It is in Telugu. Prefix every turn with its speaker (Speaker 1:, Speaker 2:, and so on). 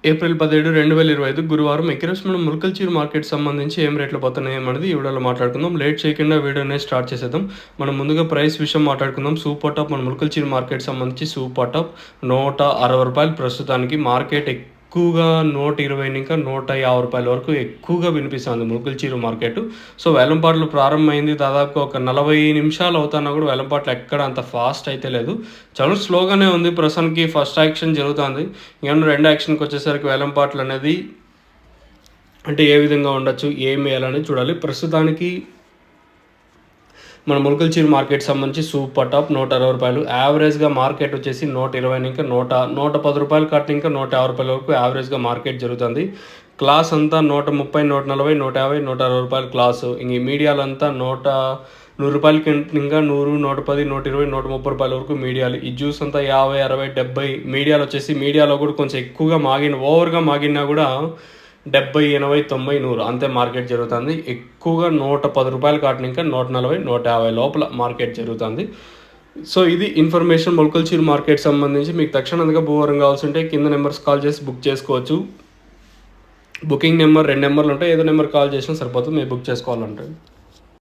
Speaker 1: ఏప్రిల్ 17, 2025 గురువారం ఈరోజు మనం ములకల్చీరు మార్కెట్ సంబంధించి ఏం రేట్లు పోతున్నాయి అనేది ఈ వీడియోలో మాట్లాడుకుందాం. లేట్ చేయకుండా వీడియోని స్టార్ట్ చేసేద్దాం. మనం ముందుగా ప్రైస్ విషయం మాట్లాడుకుందాం. సూపర్ టాప్ మన ములకల్చీరు మార్కెట్ సంబంధించి సూపర్ టాప్ ₹160 ప్రస్తుతానికి. మార్కెట్ ఎక్కువగా 120 ఇంకా ₹150 వరకు ఎక్కువగా వినిపిస్తుంది ములకల్చీరు మార్కెట్. సో వేలంపాట్లు ప్రారంభమైంది, దాదాపు ఒక 40 నిమిషాలు అవుతున్నా కూడా వేలంపాట్లు ఎక్కడ అంత ఫాస్ట్ అయితే లేదు, చాలా స్లోగానే ఉంది ప్రస్తుతానికి. ఫస్ట్ యాక్షన్ జరుగుతుంది, ఇంకా రెండో యాక్షన్కి వచ్చేసరికి వేలంపాట్లు అనేది అంటే ఏ విధంగా ఉండొచ్చు, ఏం వేయాలని చూడాలి. ప్రస్తుతానికి మన ములకల్చీరు మార్కెట్ సంబంధించి సూపర్ టాప్ ₹160, యావరేజ్గా మార్కెట్ వచ్చేసి 120 ఇంకా 110 రూపాయలు కట్టిన ఇంకా ₹150 వరకు యావరేజ్గా మార్కెట్ జరుగుతుంది. క్లాస్ అంతా 130, 140, 150, ₹160 క్లాసు. ఇంక ఈ మీడియాలంతా ₹100 ఇంకా 100, 110, 120, ₹130 వరకు మీడియాలు. ఈ జ్యూస్ అంతా 50, 60, 70 మీడియాలు వచ్చేసి, మీడియాలో కూడా కొంచెం ఎక్కువగా ఓవర్గా మాగినా కూడా 70, 80, 90, 100 అంతే మార్కెట్ జరుగుతుంది. ఎక్కువగా ₹110 కాటిన ఇంకా 140, 150 లోపల మార్కెట్ జరుగుతుంది. సో ఇది ఇన్ఫర్మేషన్ ములకల్చీరు మార్కెట్ సంబంధించి. మీకు తక్షణంగా భూవరం కావాల్సి ఉంటే కింద నెంబర్స్ కాల్ చేసి బుక్ చేసుకోవచ్చు. బుకింగ్ నెంబర్ 2 నెంబర్లు ఉంటాయి, ఏదో నెంబర్ కాల్ చేసినా సరిపోతుంది మీరు బుక్ చేసుకోవాలంటే.